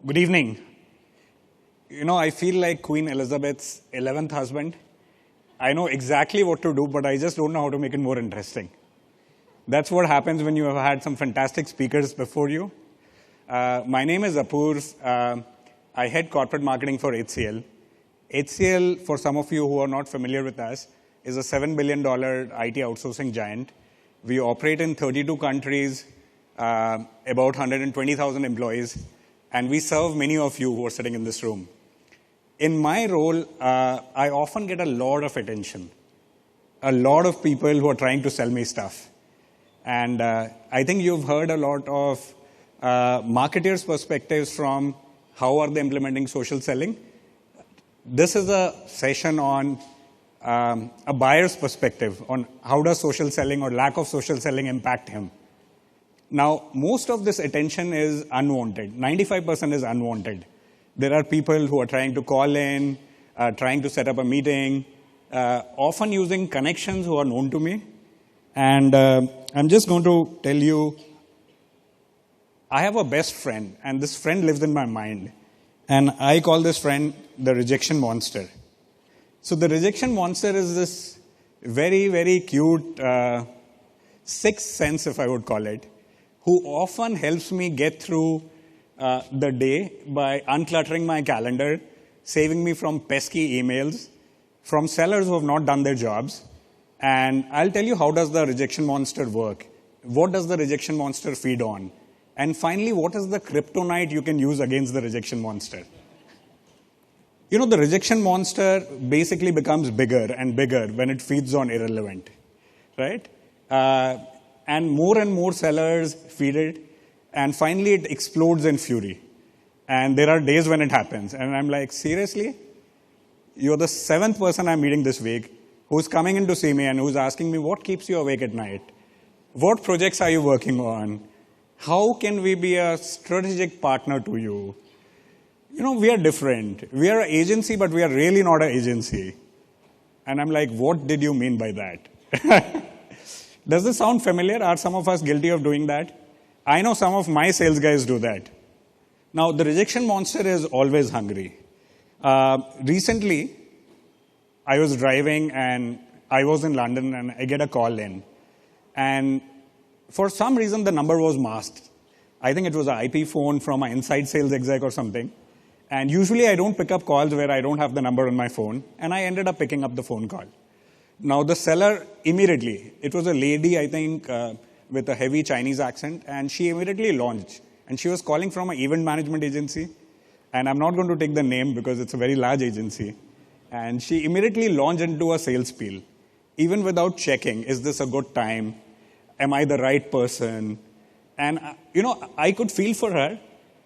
Good evening. I feel like Queen Elizabeth's 11th husband. I know exactly what to do, but I just don't know how to make it more interesting. That's what happens when you have had some fantastic speakers before you. My name is Apoorv. I head corporate marketing for HCL. HCL, for some of you who are not familiar with us, is a $7 billion IT outsourcing giant. We operate in 32 countries, about 120,000 employees, and we serve many of you who are sitting in this room. In my role, I often get a lot of attention, a lot of people who are trying to sell me stuff. And I think you've heard a lot of marketers' perspectives from how are they implementing social selling. This is a session on a buyer's perspective on how does social selling or lack of social selling impact him. Now, most of this attention is unwanted. 95% is unwanted. There are people who are trying to call in, trying to set up a meeting, often using connections who are known to me. And I'm just going to tell you, I have a best friend, and this friend lives in my mind. And I call this friend the rejection monster. So the rejection monster is this very, very cute sixth sense, if I would call it, who often helps me get through the day by uncluttering my calendar, saving me from pesky emails, from sellers who have not done their jobs. And I'll tell you how does the rejection monster work? What does the rejection monster feed on? And finally, what is the kryptonite you can use against the rejection monster? The rejection monster basically becomes bigger and bigger when it feeds on irrelevant, right? And more sellers feed it, and finally it explodes in fury. And there are days when it happens, and I'm like, seriously? You're the seventh person I'm meeting this week who's coming in to see me and who's asking me, what keeps you awake at night? What projects are you working on? How can we be a strategic partner to you? We are different. We are an agency, but we are really not an agency. And I'm like, what did you mean by that? Does this sound familiar? Are some of us guilty of doing that? I know some of my sales guys do that. Now, the rejection monster is always hungry. Recently, I was driving and I was in London and I get a call in. And for some reason, the number was masked. I think it was an IP phone from an inside sales exec or something. And usually, I don't pick up calls where I don't have the number on my phone. And I ended up picking up the phone call. Now, the seller immediately, it was a lady, I think, with a heavy Chinese accent, and she immediately launched. And she was calling from an event management agency. And I'm not going to take the name because it's a very large agency. And she immediately launched into a sales spiel, even without checking, is this a good time? Am I the right person? And, I could feel for her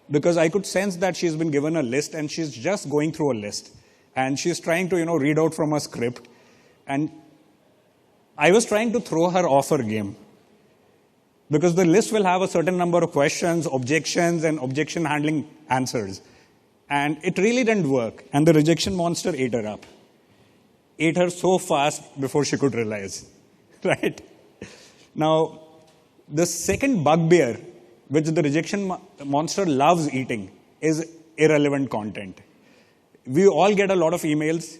because I could sense that she's been given a list and she's just going through a list. And she's trying to, read out from a script. And I was trying to throw her off her game because the list will have a certain number of questions, objections, and objection handling answers. And it really didn't work. And the rejection monster ate her up. Ate her so fast before she could realize, right? Now, the second bugbear, which the rejection monster loves eating, is irrelevant content. We all get a lot of emails.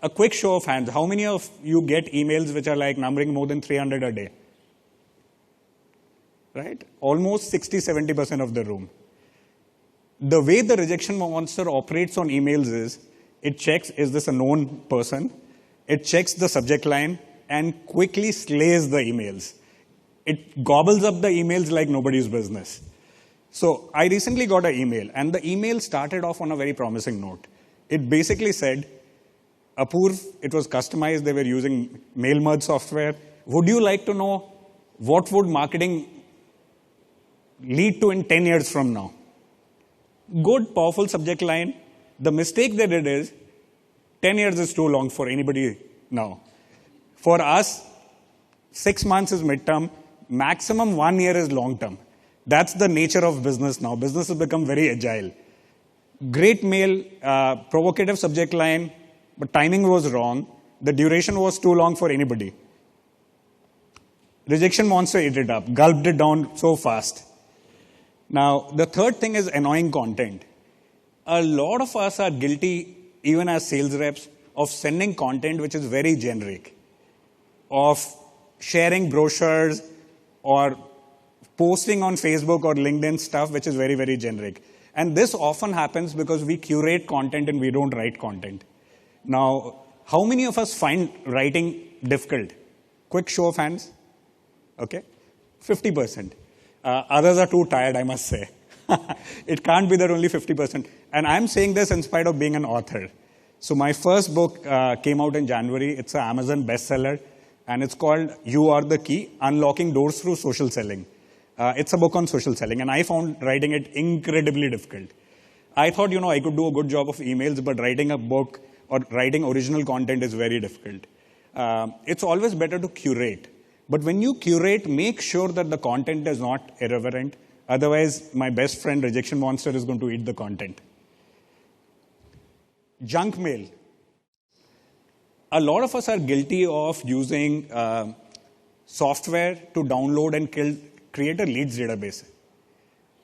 A quick show of hands. How many of you get emails which are like numbering more than 300 a day? Right? Almost 60-70% of the room. The way the rejection monster operates on emails is, it checks, is this a known person? It checks the subject line and quickly slays the emails. It gobbles up the emails like nobody's business. So I recently got an email, and the email started off on a very promising note. It basically said, Apoorv, it was customized, they were using mail merge software. Would you like to know what would marketing lead to in 10 years from now? Good, powerful subject line. The mistake they did is, 10 years is too long for anybody now. For us, 6 months is midterm, maximum 1 year is long term. That's the nature of business now. Business has become very agile. Great mail, provocative subject line, but timing was wrong. The duration was too long for anybody. Rejection monster ate it up, gulped it down so fast. Now, the third thing is annoying content. A lot of us are guilty, even as sales reps, of sending content which is very generic, of sharing brochures or posting on Facebook or LinkedIn stuff which is very, very generic. And this often happens because we curate content and we don't write content. Now, how many of us find writing difficult? Quick show of hands. Okay, 50%. Others are too tired, I must say. It can't be that only 50%. And I'm saying this in spite of being an author. So my first book came out in January. It's an Amazon bestseller. And it's called You Are the Key, Unlocking Doors Through Social Selling. It's a book on social selling. And I found writing it incredibly difficult. I thought, I could do a good job of emails, but writing a book or writing original content is very difficult. It's always better to curate. But when you curate, make sure that the content is not irreverent. Otherwise, my best friend, Rejection Monster, is going to eat the content. Junk mail. A lot of us are guilty of using software to download and create a leads database.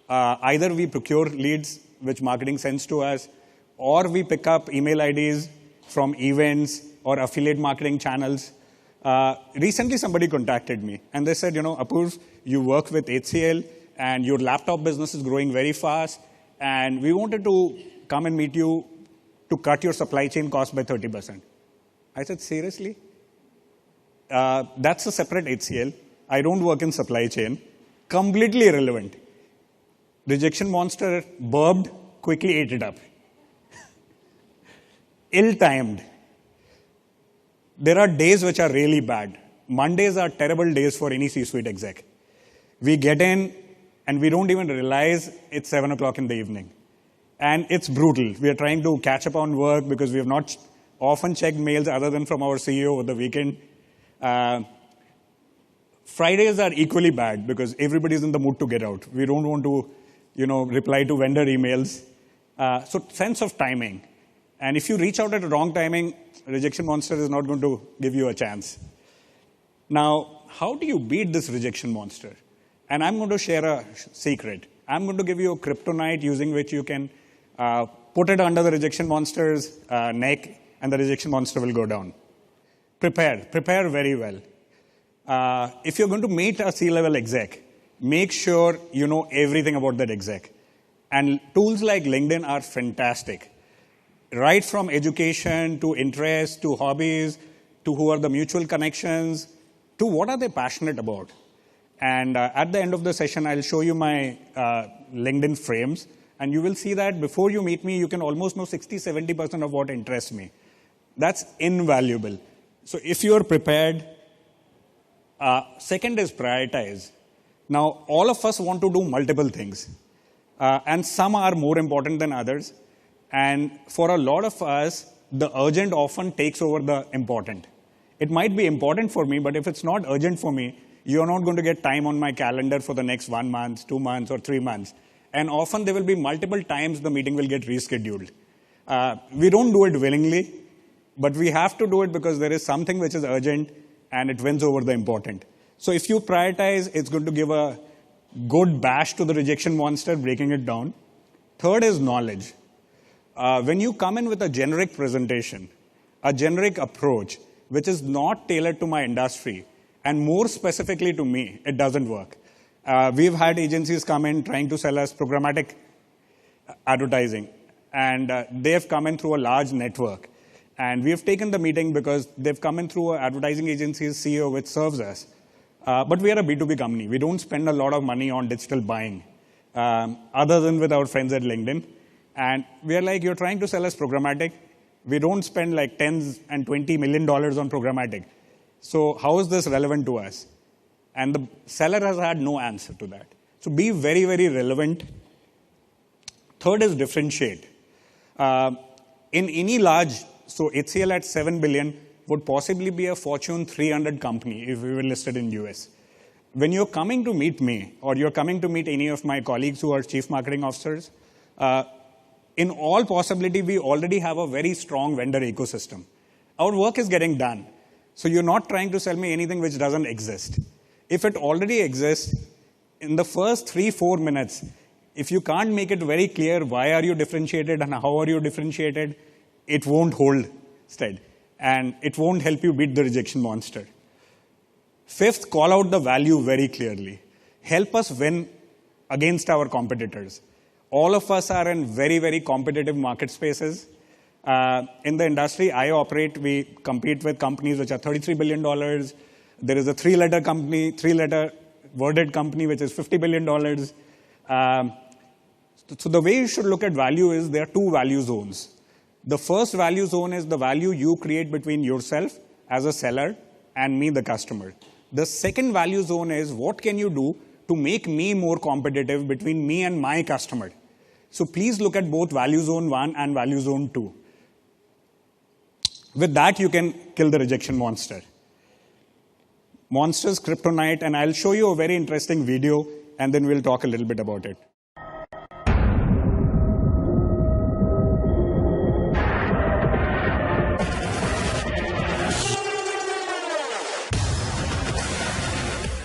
Either we procure leads, which marketing sends to us, or we pick up email IDs from events or affiliate marketing channels. Recently, somebody contacted me, and they said, Apurv, you work with HCL, and your laptop business is growing very fast, and we wanted to come and meet you to cut your supply chain cost by 30%. I said, seriously? That's a separate HCL. I don't work in supply chain. Completely irrelevant. Rejection Monster burped, quickly ate it up. Ill-timed. There are days which are really bad. Mondays are terrible days for any C-suite exec. We get in, and we don't even realize it's 7 o'clock in the evening. And it's brutal. We are trying to catch up on work because we have not often checked mails other than from our CEO over the weekend. Fridays are equally bad because everybody's in the mood to get out. We don't want to, reply to vendor emails. So sense of timing. And if you reach out at the wrong timing, Rejection Monster is not going to give you a chance. Now, how do you beat this Rejection Monster? And I'm going to share a secret. I'm going to give you a kryptonite using which you can put it under the Rejection Monster's neck, and the Rejection Monster will go down. Prepare very well. If you're going to meet a C-level exec, make sure you know everything about that exec. And tools like LinkedIn are fantastic. Right from education to interests to hobbies to who are the mutual connections to what are they passionate about. And at the end of the session, I'll show you my LinkedIn frames. And you will see that before you meet me, you can almost know 60-70% of what interests me. That's invaluable. So if you're prepared, second is prioritize. Now, all of us want to do multiple things. And some are more important than others. And for a lot of us, the urgent often takes over the important. It might be important for me, but if it's not urgent for me, you're not going to get time on my calendar for the next 1 month, 2 months, or 3 months. And often there will be multiple times the meeting will get rescheduled. We don't do it willingly, but we have to do it because there is something which is urgent and it wins over the important. So if you prioritize, it's going to give a good bash to the Rejection Monster, breaking it down. Third is knowledge. When you come in with a generic presentation, a generic approach, which is not tailored to my industry, and more specifically to me, it doesn't work. We've had agencies come in trying to sell us programmatic advertising, and they have come in through a large network. And we have taken the meeting because they've come in through an advertising agency's CEO, which serves us. But we are a B2B company. We don't spend a lot of money on digital buying, other than with our friends at LinkedIn. And we are like, you're trying to sell us programmatic. We don't spend like $10 and $20 million on programmatic. So how is this relevant to us? And the seller has had no answer to that. So be very, very relevant. Third is differentiate. In any large, so HCL at $7 billion would possibly be a Fortune 300 company if we were listed in US. When you're coming to meet me, or you're coming to meet any of my colleagues who are chief marketing officers, in all possibility, we already have a very strong vendor ecosystem. Our work is getting done. So you're not trying to sell me anything which doesn't exist. If it already exists, in the first 3-4 minutes, If you can't make it very clear why are you differentiated and how are you differentiated, it won't hold stead. And it won't help you beat the rejection monster. Fifth, call out the value very clearly. Help us win against our competitors. All of us are in very, very competitive market spaces. In the industry I operate, we compete with companies which are $33 billion. There is a three-letter worded company which is $50 billion. So the way you should look at value is there are two value zones. The first value zone is the value you create between yourself as a seller and me, the customer. The second value zone is what can you do to make me more competitive between me and my customer. So please look at both value zone 1 and value zone 2. With that, you can kill the rejection monster. Monsters, kryptonite, and I'll show you a very interesting video, and then we'll talk a little bit about it.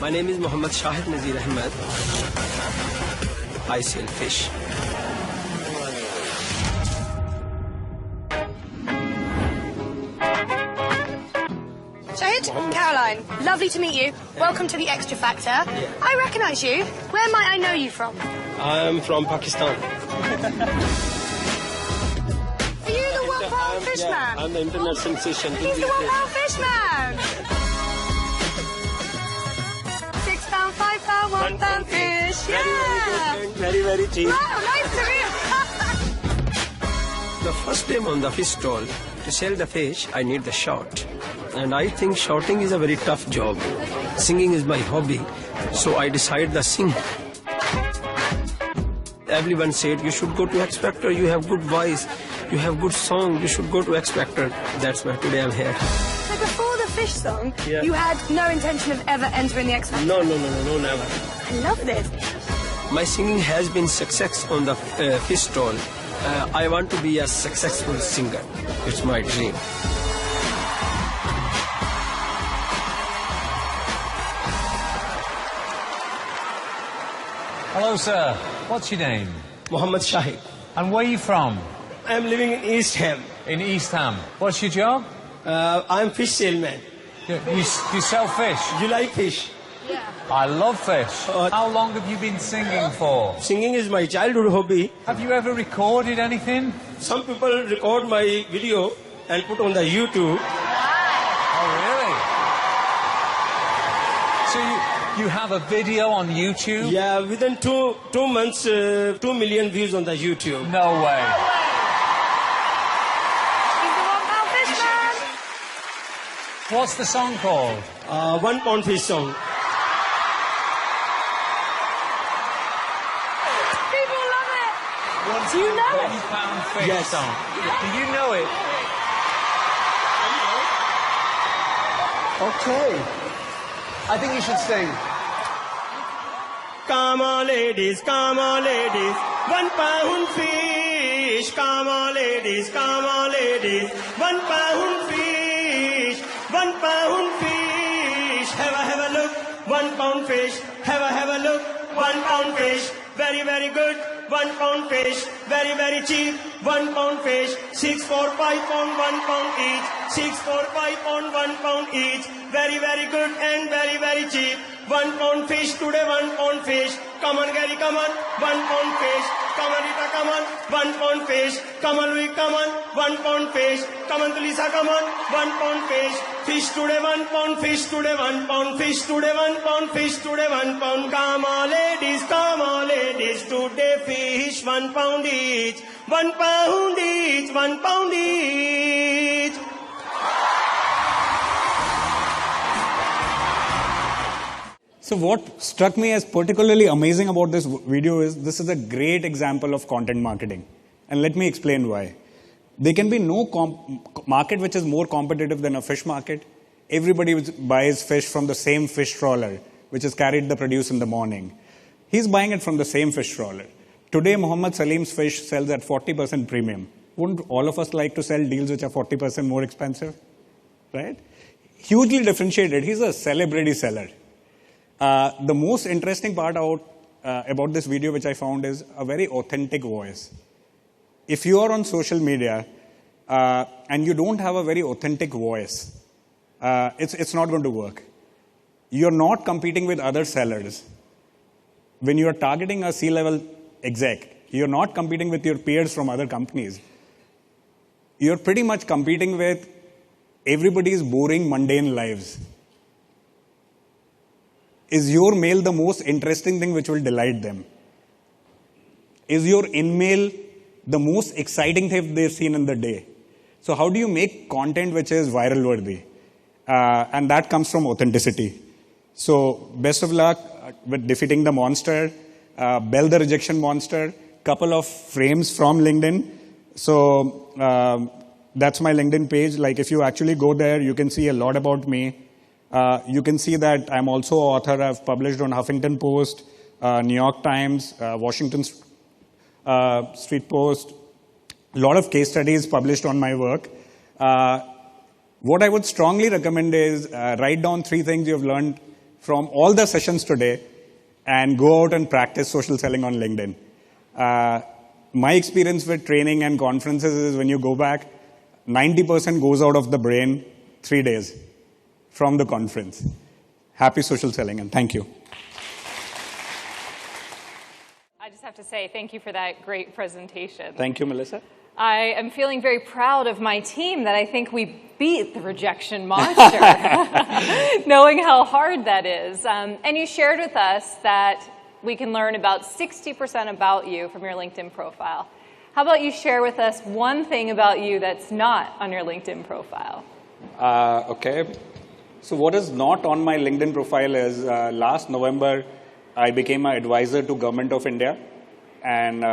My name is Mohammad Shahid Nazir Ahmed. I sell fish. Shahid, Caroline, lovely to meet you. Welcome to the Extra Factor. I recognise you. Where might I know you from? I'm from Pakistan. Are you the one-pound fish man? I'm the internet sensation. He's the one-pound fish man. £6, £5, £1 fish. Yeah. Very, very cheap. Wow, nice to meet you. The first time on the fish stall, to sell the fish, I need the shout. And I think shouting is a very tough job. Singing is my hobby, so I decided to sing. Everyone said, you should go to X Factor, you have good voice, you have good song, you should go to X Factor. That's why today I'm here. So before the fish song, you had no intention of ever entering the X Factor? No, never. I love this. My singing has been success on the fish stall. I want to be a successful singer. It's my dream. Hello, sir. What's your name? Mohammad Shahid. And where are you from? I'm living in East Ham. In East Ham. What's your job? I'm fish salesman. You sell fish? You like fish? Yeah. I love fish. How long have you been singing for? Singing is my childhood hobby. Have you ever recorded anything? Some people record my video and put on the YouTube. Oh, really? So you have a video on YouTube? Yeah, within two months, 2 million views on the YouTube. No way. He's the one-pound fish man. What's the song called? £1 fish song. People love it. Do you know it? £1 fish Yes. song. Do you know it? Okay. I think you should sing. Come on, ladies, come on, ladies. £1 fish. Come on, ladies, come on, ladies. £1 fish. £1 fish. Have a look. £1 fish. Have a look. £1 fish. Very, very good. £1 fish. Very, very cheap. £1 fish. 6, 4, 5 pound, £1 each. 6, 4, 5 pound, £1 each. Very, very good and very, very cheap. £1 fish today, £1 fish. Come on, Gary, come on. £1 fish. Come on, Rita, come on. £1 fish. Come on, Louis, come on. £1 fish. Come on, Lisa, come on. £1 fish. Fish today, £1 fish today, £1 fish today, £1 fish today, £1. Come on, ladies, today fish £1 each. £1 each, £1 each. So what struck me as particularly amazing about this video is this is a great example of content marketing. And let me explain why. There can be no market which is more competitive than a fish market. Everybody buys fish from the same fish trawler, which is carried the produce in the morning. He's buying it from the same fish trawler. Today, Muhammad Salim's fish sells at 40% premium. Wouldn't all of us like to sell deals which are 40% more expensive? Right? Hugely differentiated. He's a celebrity seller. The most interesting part about about this video which I found is a very authentic voice. If you are on social media and you don't have a very authentic voice, it's not going to work. You're not competing with other sellers. When you're targeting a C-level exec, you're not competing with your peers from other companies. You're pretty much competing with everybody's boring, mundane lives. Is your mail the most interesting thing which will delight them? Is your in-mail the most exciting thing they've seen in the day? So how do you make content which is viral worthy? And that comes from authenticity. So best of luck with defeating the monster. Bell the rejection monster. Couple of frames from LinkedIn. So that's my LinkedIn page. Like if you actually go there, you can see a lot about me. You can see that I'm also an author. I've published on Huffington Post, New York Times, Washington Street Post. A lot of case studies published on my work. What I would strongly recommend is write down 3 things you've learned from all the sessions today and go out and practice social selling on LinkedIn. My experience with training and conferences is when you go back, 90% goes out of the brain 3 days from the conference. Happy social selling, and thank you. I just have to say thank you for that great presentation. Thank you, Melissa. I am feeling very proud of my team that I think we beat the rejection monster, knowing how hard that is. And you shared with us that we can learn about 60% about you from your LinkedIn profile. How about you share with us one thing about you that's not on your LinkedIn profile? Okay. So what is not on my LinkedIn profile is last November, I became an advisor to Government of India. And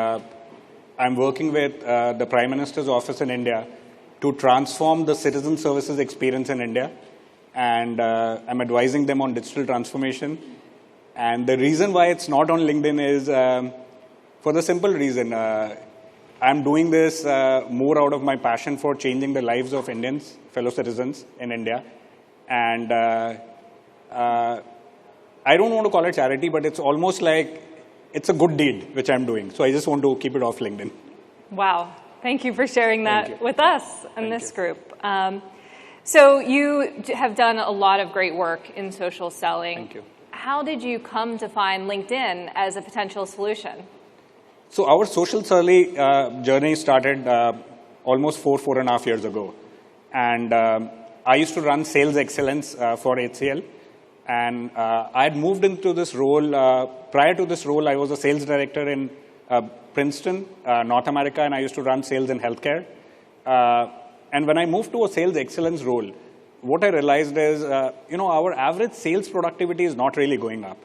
I'm working with the Prime Minister's office in India to transform the citizen services experience in India. And I'm advising them on digital transformation. And the reason why it's not on LinkedIn is for the simple reason. I'm doing this more out of my passion for changing the lives of Indians, fellow citizens in India. And I don't want to call it charity, but it's almost like it's a good deed, which I'm doing. So I just want to keep it off LinkedIn. Wow. Thank you for sharing that with us and this group. So you have done a lot of great work in social selling. Thank you. How did you come to find LinkedIn as a potential solution? So our social selling journey started almost 4.5 years ago. And I used to run sales excellence for HCL. And I had moved into this role. Prior to this role, I was a sales director in Princeton, North America, and I used to run sales in healthcare. And when I moved to a sales excellence role, what I realized is, our average sales productivity is not really going up.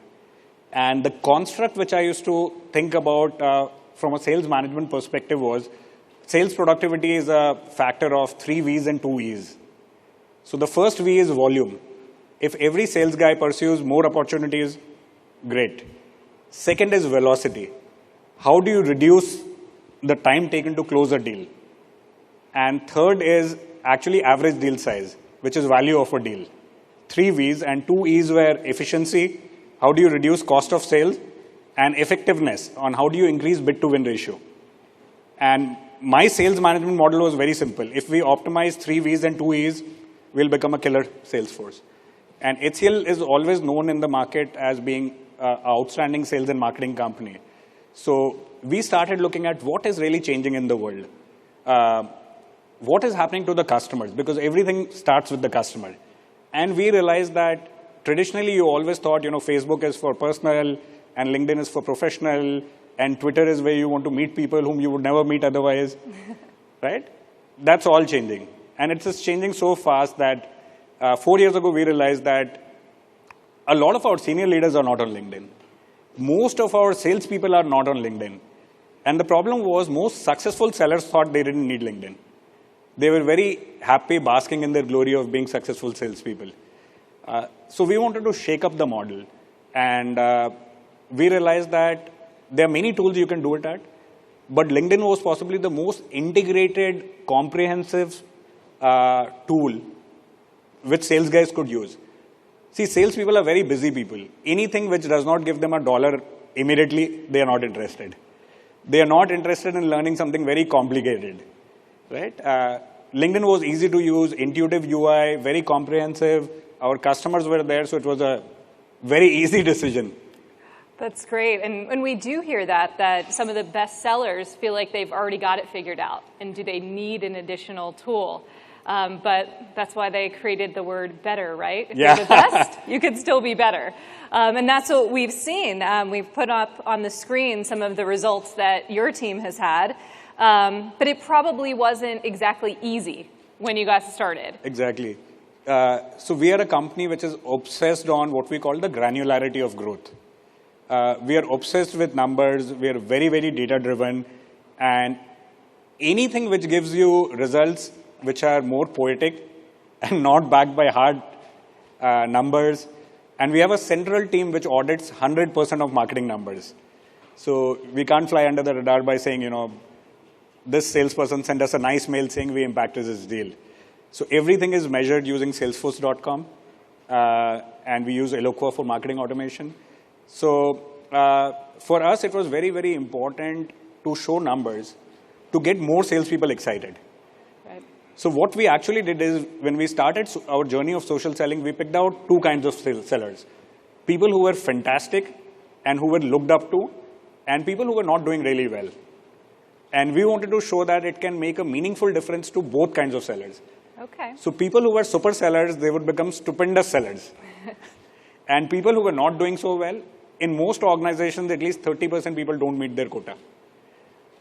And the construct which I used to think about from a sales management perspective was, sales productivity is a factor of 3 V's and 2 E's. So the first V is volume. If every sales guy pursues more opportunities, great. Second is velocity. How do you reduce the time taken to close a deal? And third is actually average deal size, which is value of a deal. 3 V's and 2 E's were efficiency, how do you reduce cost of sales, and effectiveness on how do you increase bid to win ratio. And my sales management model was very simple. If we optimize 3 V's and 2 E's, we'll become a killer sales force. And HCL is always known in the market as being an outstanding sales and marketing company. So we started looking at what is really changing in the world. What is happening to the customers? Because everything starts with the customer. And we realized that traditionally you always thought, Facebook is for personal, and LinkedIn is for professional, and Twitter is where you want to meet people whom you would never meet otherwise, right? That's all changing. And it's just changing so fast that 4 years ago we realized that a lot of our senior leaders are not on LinkedIn. Most of our salespeople are not on LinkedIn. And the problem was most successful sellers thought they didn't need LinkedIn. They were very happy basking in their glory of being successful salespeople. So we wanted to shake up the model. And we realized that there are many tools you can do it at, but LinkedIn was possibly the most integrated, comprehensive tool which sales guys could use. See, salespeople are very busy people. Anything which does not give them $1 immediately they are not interested. They are not interested in learning something very complicated, right? LinkedIn was easy to use, intuitive UI, very comprehensive. Our customers were there, so it was a very easy decision. That's great. And we do hear that some of the best sellers feel like they've already got it figured out. And do they need an additional tool? But that's why they created the word better, right? If you're the best, you can still be better. And that's what we've seen. We've put up on the screen some of the results that your team has had. But it probably wasn't exactly easy when you got started. Exactly. So we are a company which is obsessed on what we call the granularity of growth. We are obsessed with numbers. We are very, very data-driven. And anything which gives you results which are more poetic and not backed by hard numbers. And we have a central team which audits 100% of marketing numbers. So we can't fly under the radar by saying, you know, this salesperson sent us a nice mail saying we impacted this deal. So everything is measured using Salesforce.com. And we use Eloqua for marketing automation. So for us, it was very, very important to show numbers to get more salespeople excited. Right. So what we actually did is, when we started our journey of social selling, we picked out two kinds of sellers. People who were fantastic and who were looked up to, and people who were not doing really well. And we wanted to show that it can make a meaningful difference to both kinds of sellers. Okay. So people who were super sellers, they would become stupendous sellers. And people who were not doing so well, in most organizations, at least 30% people don't meet their quota.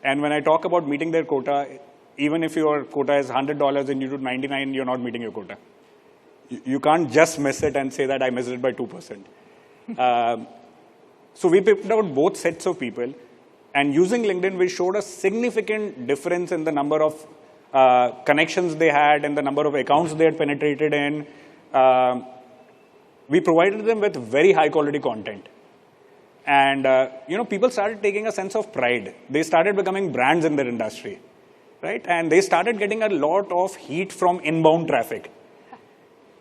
And when I talk about meeting their quota, even if your quota is $100 and you do 99, you're not meeting your quota. You can't just miss it and say that I missed it by 2%. So we picked out both sets of people. And using LinkedIn, we showed a significant difference in the number of connections they had and the number of accounts they had penetrated in. We provided them with very high quality content. And people started taking a sense of pride. They started becoming brands in their industry, right? And they started getting a lot of heat from inbound traffic.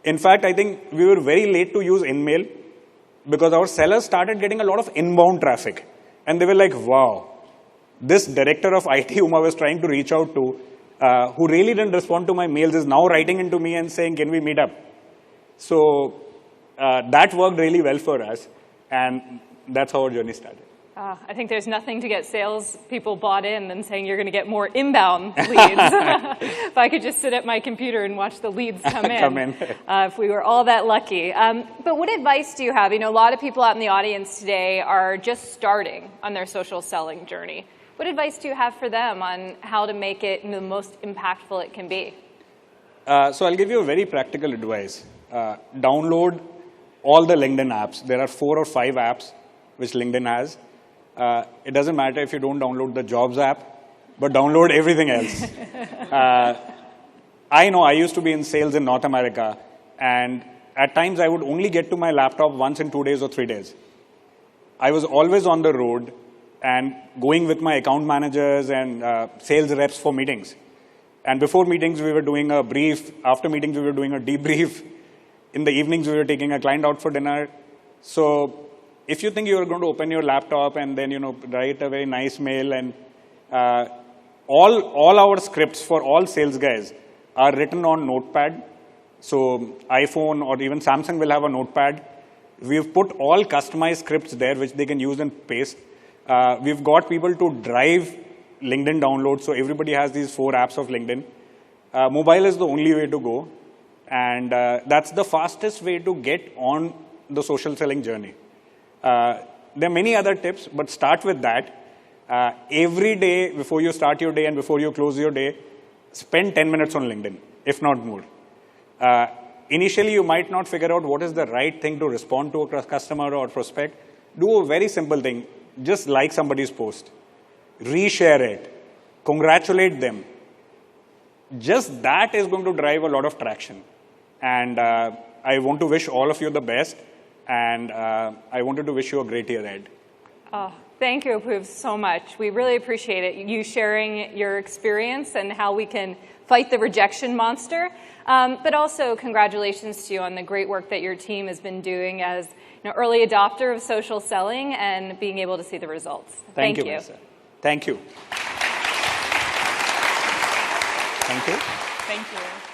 In fact, I think we were very late to use InMail because our sellers started getting a lot of inbound traffic. And they were like, wow, this director of IT whom I was trying to reach out to, who really didn't respond to my mails, is now writing into me and saying, can we meet up? So that worked really well for us. And that's how our journey started. I think there's nothing to get salespeople bought in than saying you're going to get more inbound leads. If I could just sit at my computer and watch the leads come in. If we were all that lucky. But what advice do you have? You know, a lot of people out in the audience today are just starting on their social selling journey. What advice do you have for them on how to make it the most impactful it can be? So I'll give you a very practical advice. Download all the LinkedIn apps. There are 4 or 5 apps which LinkedIn has. It doesn't matter if you don't download the Jobs app, but download everything else. I know I used to be in sales in North America, and at times I would only get to my laptop once in 2 days or 3 days. I was always on the road and going with my account managers and sales reps for meetings. And before meetings, we were doing a brief. After meetings, we were doing a debrief. In the evenings, we were taking a client out for dinner. So if you think you're going to open your laptop and then, write a very nice mail, and all our scripts for all sales guys are written on Notepad. So iPhone or even Samsung will have a Notepad. We've put all customized scripts there, which they can use and paste. We've got people to drive LinkedIn downloads. So everybody has these 4 apps of LinkedIn. Mobile is the only way to go. And that's the fastest way to get on the social selling journey. There are many other tips, but start with that. Every day before you start your day and before you close your day, spend 10 minutes on LinkedIn, if not more. Initially, you might not figure out what is the right thing to respond to a customer or prospect. Do a very simple thing. Just like somebody's post. Reshare it. Congratulate them. Just that is going to drive a lot of traction. And I want to wish all of you the best. And I wanted to wish you a great year ahead. Oh, thank you, Apoorv, so much. We really appreciate it. You sharing your experience and how we can fight the rejection monster. But also congratulations to you on the great work that your team has been doing as early adopter of social selling and being able to see the results. Thank you. Vanessa. Thank you. Thank you. Thank you.